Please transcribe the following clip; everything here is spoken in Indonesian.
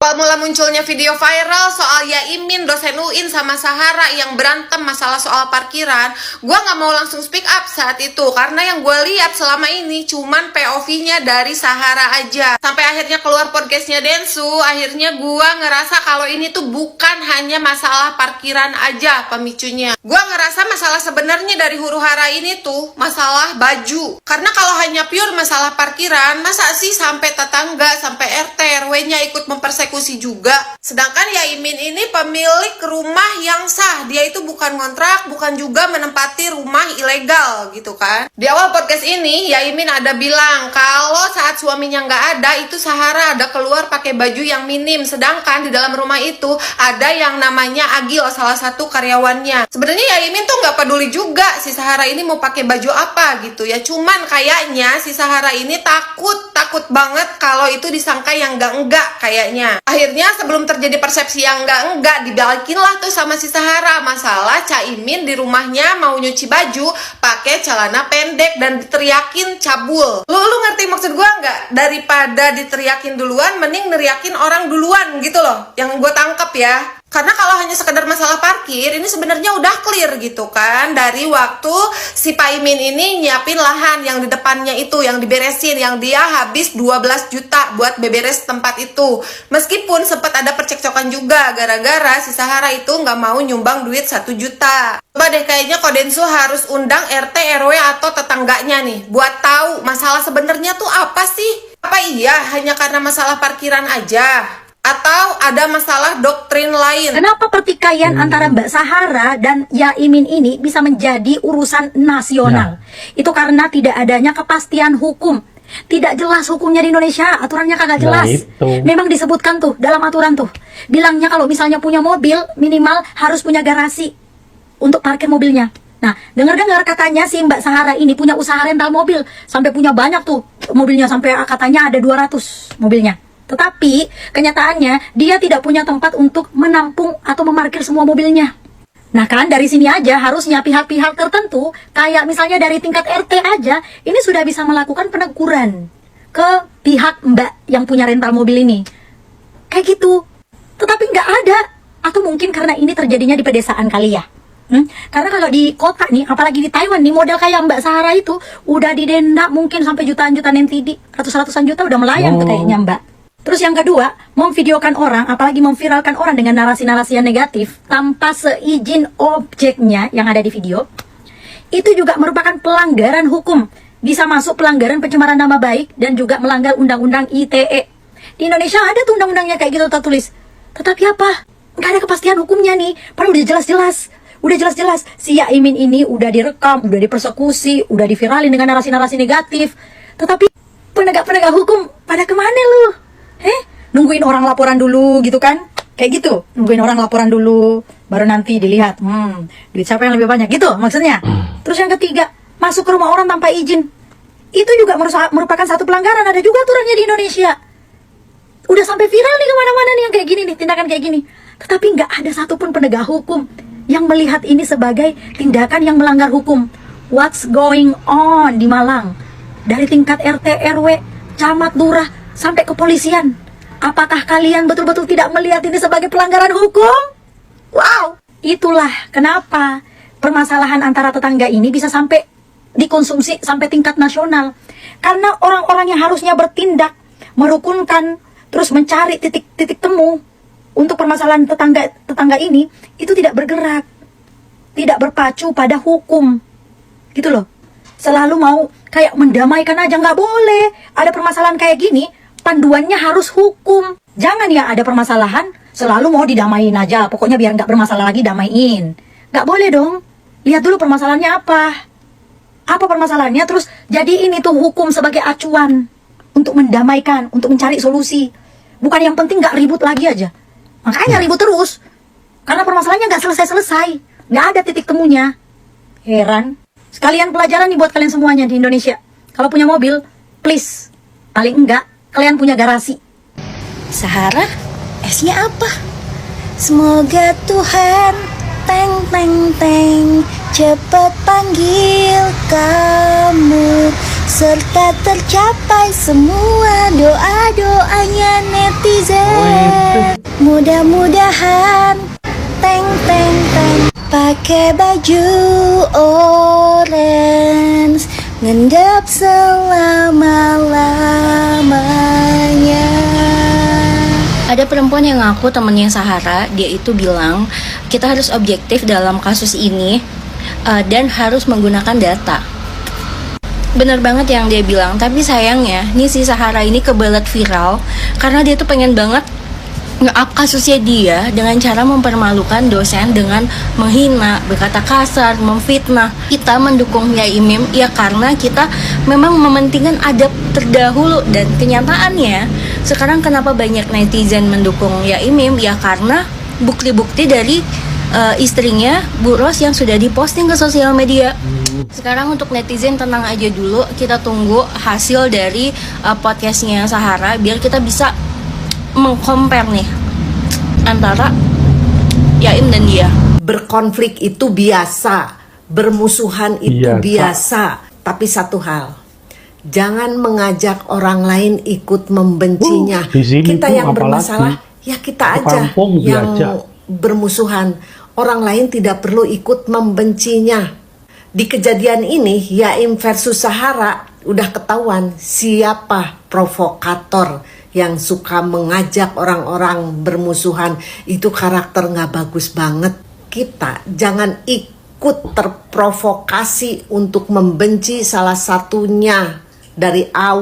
Awal mula munculnya video viral soal Yaimin dosen UIN sama Sahara yang berantem masalah soal parkiran, gue gak mau langsung speak up saat itu karena yang gue lihat selama ini cuman POV-nya dari Sahara aja. Sampai akhirnya keluar podcastnya Densu, akhirnya gue ngerasa kalau ini tuh bukan hanya masalah parkiran aja pemicunya. Gue ngerasa masalah sebenarnya dari huru hara ini tuh masalah baju. Karena kalau hanya pure masalah parkiran, masa sih sampai tetangga, sampai RT RW-nya ikut mempersekusi juga. Sedangkan Yaimin ini pemilik rumah yang sah, dia itu bukan ngontrak, bukan juga menempati rumah ilegal gitu kan. Di awal podcast ini Yaimin ada bilang kalau saat suaminya nggak ada itu Sahara ada keluar pakai baju yang minim, sedangkan di dalam rumah itu ada yang namanya Agil, salah satu karyawannya. Sebenarnya Yaimin tuh nggak peduli juga si Sahara ini mau pakai baju apa gitu ya, cuman kayaknya si Sahara ini takut banget kalau itu disangka yang enggak kayaknya. Akhirnya sebelum terjadi persepsi yang enggak dibalikin lah tuh sama si Sahara. Masalah Caimin di rumahnya mau nyuci baju pakai celana pendek dan diteriakin cabul. Lu ngerti maksud gua nggak? Daripada diteriakin duluan, mending neriakin orang duluan gitu loh. Yang gue tangkep ya. Karena kalau hanya sekedar masalah parkir, ini sebenarnya udah clear gitu kan. Dari waktu si Paimin ini nyiapin lahan yang di depannya itu, yang diberesin, yang dia habis 12 juta buat beberes tempat itu. Meskipun sempat ada percekcokan juga, gara-gara si Sahara itu nggak mau nyumbang duit 1 juta. Coba deh kayaknya Kodensu harus undang RT, RW atau tetangganya nih, buat tahu masalah sebenarnya tuh apa sih? Apa iya hanya karena masalah parkiran aja? Atau ada masalah doktrin lain? Kenapa pertikaian antara Mbak Sahara dan Yaimin ini bisa menjadi urusan nasional? Itu karena tidak adanya kepastian hukum. Tidak jelas hukumnya di Indonesia, aturannya kagak jelas. Memang disebutkan tuh dalam aturan tuh, bilangnya kalau misalnya punya mobil minimal harus punya garasi untuk parkir mobilnya. Nah, dengar-dengar katanya si Mbak Sahara ini punya usaha rental mobil, sampai punya banyak tuh mobilnya, sampai katanya ada 200 mobilnya. Tetapi kenyataannya dia tidak punya tempat untuk menampung atau memarkir semua mobilnya. Nah kan dari sini aja harusnya pihak-pihak tertentu, kayak misalnya dari tingkat RT aja, ini sudah bisa melakukan peneguran ke pihak Mbak yang punya rental mobil ini. Kayak gitu. Tetapi nggak ada. Atau mungkin karena ini terjadinya di pedesaan kali ya. Karena kalau di kota nih, apalagi di Taiwan nih, model kayak Mbak Sahara itu udah didenda mungkin sampai jutaan-jutaan NTD, ratus-ratusan juta udah melayang tuh kayaknya Mbak. Terus yang kedua, memvideokan orang, apalagi memviralkan orang dengan narasi-narasi yang negatif tanpa seizin objeknya yang ada di video, itu juga merupakan pelanggaran hukum. Bisa masuk pelanggaran pencemaran nama baik dan juga melanggar undang-undang ITE. Di Indonesia ada tuh undang-undangnya kayak gitu tertulis. Tetapi apa? Nggak ada kepastian hukumnya nih. Padahal udah jelas-jelas. Udah jelas-jelas si Yaimin ini udah direkam, udah dipersekusi, udah diviralin dengan narasi-narasi negatif. Tetapi penegak-penegak hukum pada kemana lu? Nungguin orang laporan dulu gitu kan? Kayak gitu, nungguin orang laporan dulu, baru nanti dilihat, duit siapa yang lebih banyak gitu maksudnya. Terus yang ketiga, masuk ke rumah orang tanpa izin. Itu juga merupakan satu pelanggaran, ada juga aturannya di Indonesia. Udah sampai viral nih kemana-mana nih yang kayak gini nih, tindakan kayak gini. Tetapi nggak ada satupun penegak hukum yang melihat ini sebagai tindakan yang melanggar hukum. What's going on di Malang? Dari tingkat RT, RW, camat, lurah, sampai kepolisian. Apakah kalian betul-betul tidak melihat ini sebagai pelanggaran hukum? Wow, itulah kenapa permasalahan antara tetangga ini bisa sampai dikonsumsi sampai tingkat nasional. Karena orang-orang yang harusnya bertindak, merukunkan, terus mencari titik temu untuk permasalahan tetangga ini, itu tidak bergerak, tidak berpacu pada hukum, gitu loh. Selalu mau kayak mendamaikan aja, nggak boleh. Ada permasalahan kayak gini, panduannya harus hukum. Jangan ya ada permasalahan selalu mau didamain aja, pokoknya biar nggak bermasalah lagi damain. Nggak boleh dong. Lihat dulu permasalahannya apa permasalahannya, terus jadi ini tuh hukum sebagai acuan untuk mendamaikan, untuk mencari solusi. Bukan yang penting nggak ribut lagi aja. Makanya ribut terus karena permasalahannya nggak selesai-selesai, nggak ada titik temunya. Heran. Sekalian pelajaran nih buat kalian semuanya di Indonesia. Kalau punya mobil, please, paling enggak kalian punya garasi. Sahara, S-nya apa? Semoga Tuhan cepat panggil kamu, serta tercapai semua doa-doanya netizen. Mudah-mudahan teng teng teng pakai baju orange ngendap selama-lamanya. Ada perempuan yang ngaku temennya Sahara, dia itu bilang kita harus objektif dalam kasus ini dan harus menggunakan data. Bener banget yang dia bilang, tapi sayangnya nih si Sahara ini kebelet viral karena dia tuh pengen banget nge-up kasusnya dia dengan cara mempermalukan dosen dengan menghina, berkata kasar, memfitnah. Kita mendukung Yai Imim ya karena kita memang mementingkan adab terdahulu, dan kenyataannya sekarang kenapa banyak netizen mendukung Yai Imim ya karena bukti-bukti dari istrinya Bu Ros yang sudah diposting ke sosial media. Sekarang untuk netizen tenang aja dulu, kita tunggu hasil dari podcastnya Sahara biar kita bisa mengcompare nih antara Yaim dan dia. Berkonflik itu biasa, bermusuhan itu biasa. Tapi satu hal, jangan mengajak orang lain ikut membencinya. Kita yang bermasalah, ya kita aja yang bermusuhan. Orang lain tidak perlu ikut membencinya. Di kejadian ini, Yaim versus Sahara, udah ketahuan siapa provokator yang suka mengajak orang-orang bermusuhan. Itu karakter gak bagus banget. Kita jangan ikut terprovokasi untuk membenci salah satunya dari awal.